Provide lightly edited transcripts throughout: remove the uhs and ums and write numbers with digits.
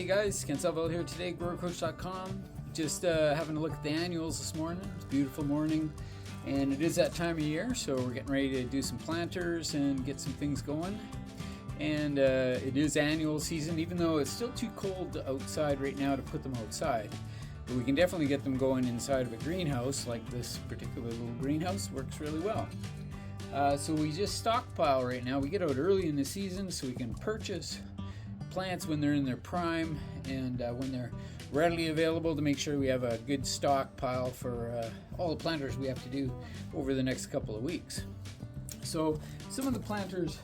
guys, Ken Selveld here today, GrowerCoach.com. Just having a look at the annuals this morning. It's a beautiful morning, and it is that time of year, so we're getting ready to do some planters and get some things going. And it is annual season, even though it's still too cold outside right now to put them outside. But we can definitely get them going inside of a greenhouse, like this particular little greenhouse works really well. So we just stockpile right now. We get out early in the season so we can purchase plants when they're in their prime and when they're readily available, to make sure we have a good stockpile for all the planters we have to do over the next couple of weeks. So some of the planters,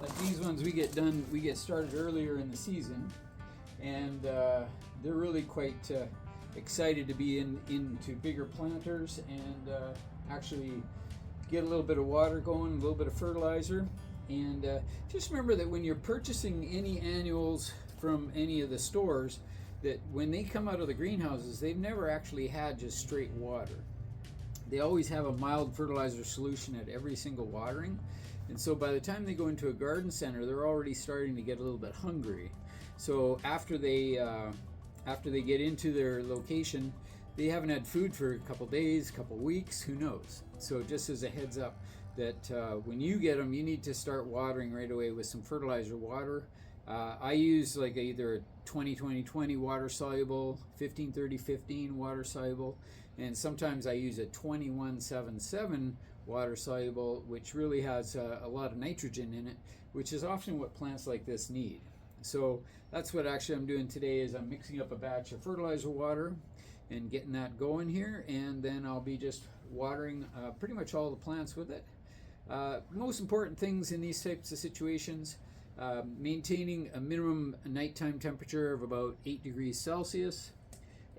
like these ones, we get started earlier in the season, and they're really quite excited to be into bigger planters and actually get a little bit of water going, a little bit of fertilizer. And just remember that when you're purchasing any annuals from any of the stores, that when they come out of the greenhouses, they've never actually had just straight water. They always have a mild fertilizer solution at every single watering. And so by the time they go into a garden center, they're already starting to get a little bit hungry. So after they get into their location, they haven't had food for a couple days, couple weeks, who knows. So just as a heads up, that when you get them, you need to start watering right away with some fertilizer water. I use like either a 20-20-20 water soluble, 15-30-15 water soluble, and sometimes I use a 21-7-7 water soluble, which really has a lot of nitrogen in it, which is often what plants like this need. So that's what actually I'm doing today, is I'm mixing up a batch of fertilizer water and getting that going here, and then I'll be just watering pretty much all the plants with it. Most important things in these types of situations, maintaining a minimum nighttime temperature of about 8 degrees Celsius,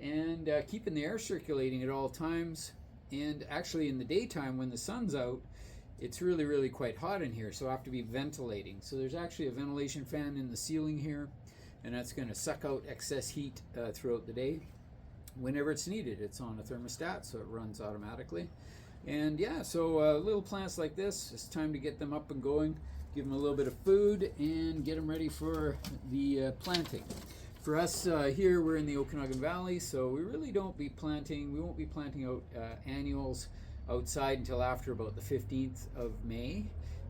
and keeping the air circulating at all times. And actually in the daytime, when the sun's out, it's really quite hot in here, so I have to be ventilating. So there's actually a ventilation fan in the ceiling here, and that's going to suck out excess heat throughout the day. Whenever it's needed, it's on a thermostat, so it runs automatically. And yeah, so little plants like this, it's time to get them up and going, give them a little bit of food, and get them ready for the planting. For us here, we're in the Okanagan Valley, so we really we won't be planting out annuals outside until after about the 15th of May.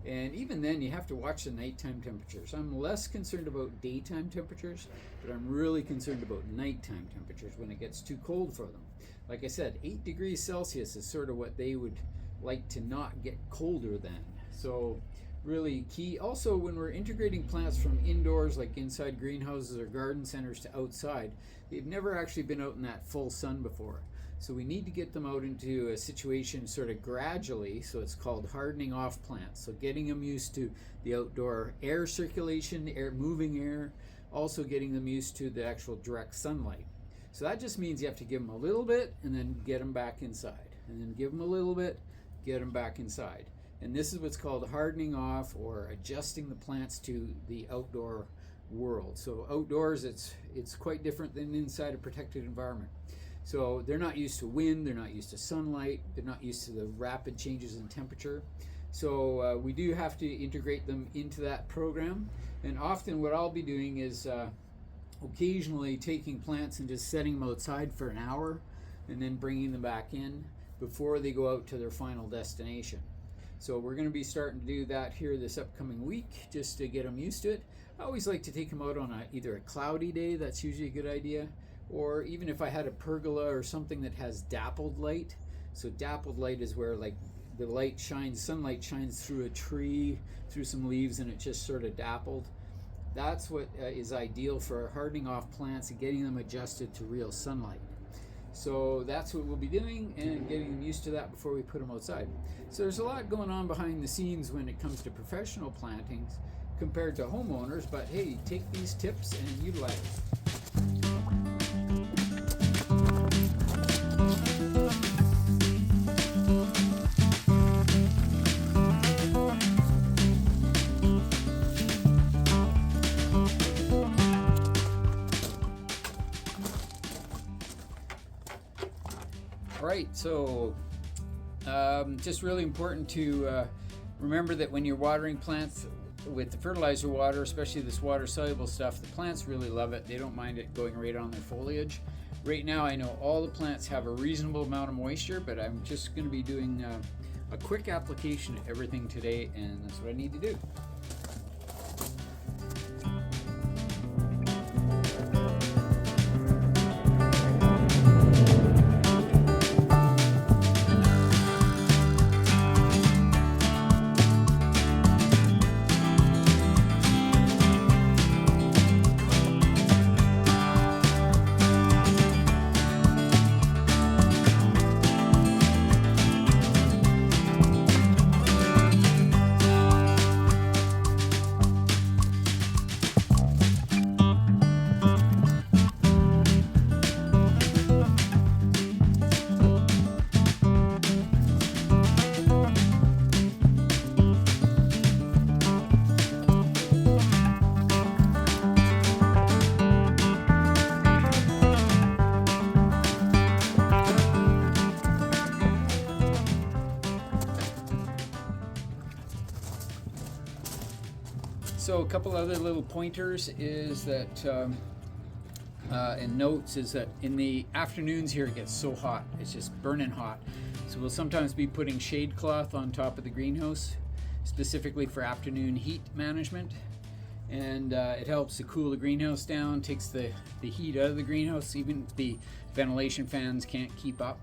And even then, you have to watch the nighttime temperatures. I'm less concerned about daytime temperatures, but I'm really concerned about nighttime temperatures when it gets too cold for them. Like I said, 8 degrees Celsius is sort of what they would like to not get colder than. So really key. Also, when we're integrating plants from indoors, like inside greenhouses or garden centers, to outside, they've never actually been out in that full sun before. So we need to get them out into a situation sort of gradually, so it's called hardening off plants. So getting them used to the outdoor air circulation, moving air, also getting them used to the actual direct sunlight. So that just means you have to give them a little bit and then get them back inside. And then give them a little bit, get them back inside. And this is what's called hardening off, or adjusting the plants to the outdoor world. So outdoors, it's quite different than inside a protected environment. So they're not used to wind, they're not used to sunlight, they're not used to the rapid changes in temperature. So we do have to integrate them into that program. And often what I'll be doing is occasionally taking plants and just setting them outside for an hour and then bringing them back in before they go out to their final destination. So we're going to be starting to do that here this upcoming week, just to get them used to it. I always like to take them out on either a cloudy day, that's usually a good idea, or even if I had a pergola or something that has dappled light. So dappled light is where like the sunlight shines through a tree, through some leaves, and it just sort of dappled. That's what is ideal for hardening off plants and getting them adjusted to real sunlight. So that's what we'll be doing, and getting them used to that before we put them outside. So there's a lot going on behind the scenes when it comes to professional plantings compared to homeowners, but hey, take these tips and utilize them. Right, so just really important to remember that when you're watering plants, with the fertilizer water, especially this water soluble stuff, the plants really love it. They don't mind it going right on their foliage. Right now I know all the plants have a reasonable amount of moisture, but I'm just going to be doing a quick application of everything today, and that's what I need to do. So a couple other little pointers is that, and notes is that in the afternoons here it gets so hot, it's just burning hot. So we'll sometimes be putting shade cloth on top of the greenhouse, specifically for afternoon heat management. And it helps to cool the greenhouse down, takes the heat out of the greenhouse, even if the ventilation fans can't keep up.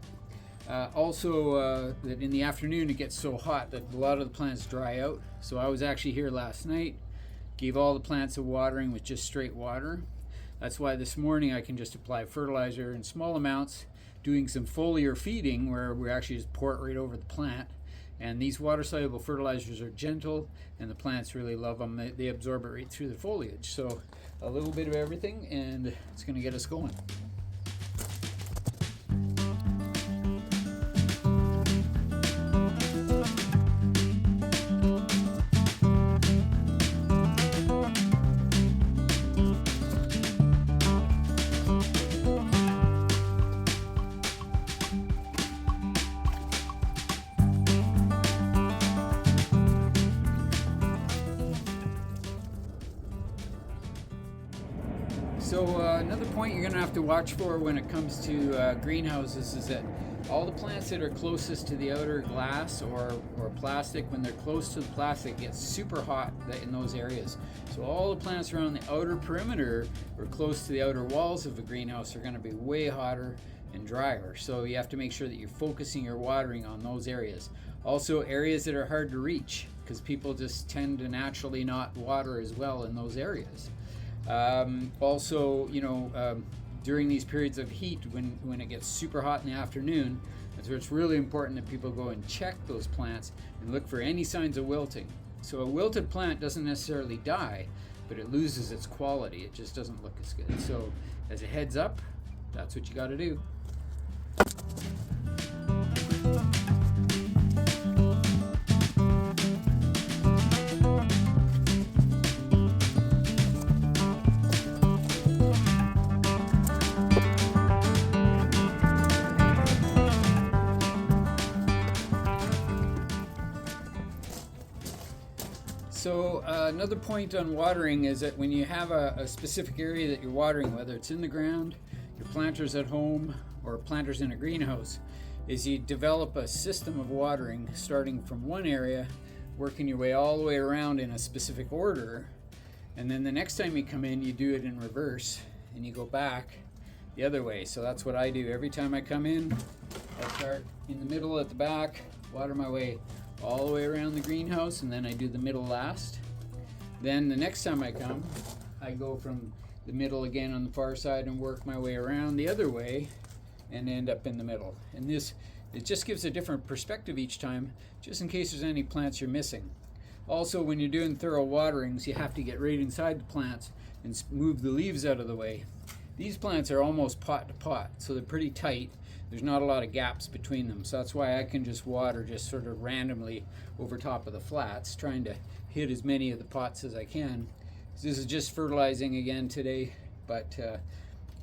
Also, that in the afternoon it gets so hot that a lot of the plants dry out. So I was actually here last night, gave all the plants a watering with just straight water. That's why this morning I can just apply fertilizer in small amounts, doing some foliar feeding where we actually just pour it right over the plant. And these water soluble fertilizers are gentle and the plants really love them. They absorb it right through the foliage. So a little bit of everything and it's going to get us going. So another point you're going to have to watch for when it comes to greenhouses is that all the plants that are closest to the outer glass or plastic, when they're close to the plastic, it gets super hot in those areas. So all the plants around the outer perimeter or close to the outer walls of a greenhouse are going to be way hotter and drier. So you have to make sure that you're focusing your watering on those areas. Also areas that are hard to reach, because people just tend to naturally not water as well in those areas. Also, during these periods of heat, when it gets super hot in the afternoon, that's where it's really important that people go and check those plants and look for any signs of wilting. So a wilted plant doesn't necessarily die, but it loses its quality. It just doesn't look as good. So as a heads up, that's what you got to do. So another point on watering is that when you have a specific area that you're watering, whether it's in the ground, your planters at home, or planters in a greenhouse, is you develop a system of watering starting from one area, working your way all the way around in a specific order, and then the next time you come in you do it in reverse and you go back the other way. So that's what I do. Every time I come in, I start in the middle at the back, water my way all the way around the greenhouse, and then I do the middle last. Then the next time I come, I go from the middle again on the far side and work my way around the other way and end up in the middle. And it just gives a different perspective each time, just in case there's any plants you're missing. Also, when you're doing thorough waterings, you have to get right inside the plants and move the leaves out of the way. These plants are almost pot to pot, so they're pretty tight. There's not a lot of gaps between them, so that's why I can just water just sort of randomly over top of the flats, trying to hit as many of the pots as I can. This is just fertilizing again today, but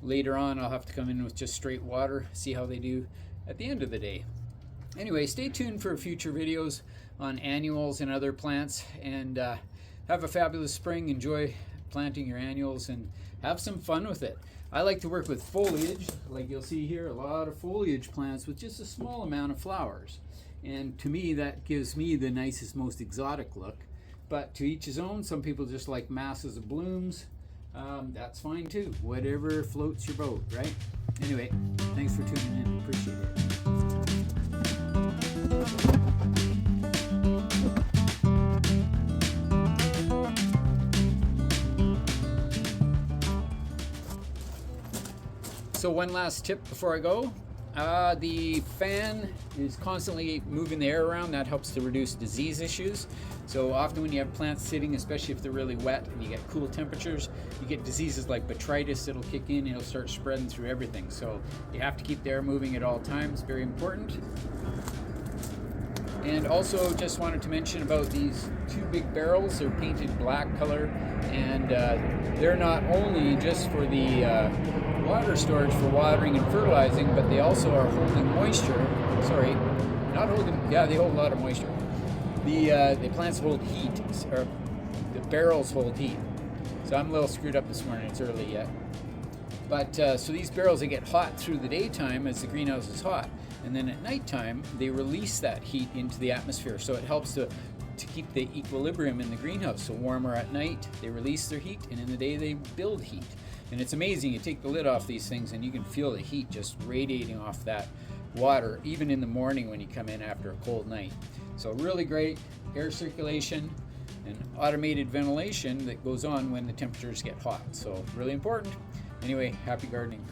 later on I'll have to come in with just straight water, see how they do at the end of the day. Anyway, stay tuned for future videos on annuals and other plants, and have a fabulous spring. Enjoy planting your annuals and have some fun with it. I like to work with foliage, like you'll see here, a lot of foliage plants with just a small amount of flowers. And to me, that gives me the nicest, most exotic look. But to each his own. Some people just like masses of blooms. That's fine too. Whatever floats your boat, right? Anyway, thanks for tuning in. Appreciate it. So one last tip before I go. The fan is constantly moving the air around. That helps to reduce disease issues. So often when you have plants sitting, especially if they're really wet and you get cool temperatures, you get diseases like botrytis that'll kick in and it'll start spreading through everything. So you have to keep the air moving at all times. Very important. And also just wanted to mention about these two big barrels. They're painted black color, and they're not only just for the water storage for watering and fertilizing, but they also are holding moisture. Sorry, not holding, yeah, they hold a lot of moisture. The plants hold heat, or the barrels hold heat. So I'm a little screwed up this morning, it's early yet. But so these barrels, they get hot through the daytime as the greenhouse is hot. And then at nighttime, they release that heat into the atmosphere. So it helps to keep the equilibrium in the greenhouse. So warmer at night, they release their heat, and in the day they build heat. And it's amazing, you take the lid off these things and you can feel the heat just radiating off that water, even in the morning when you come in after a cold night. So really great air circulation and automated ventilation that goes on when the temperatures get hot. So really important. Anyway, happy gardening.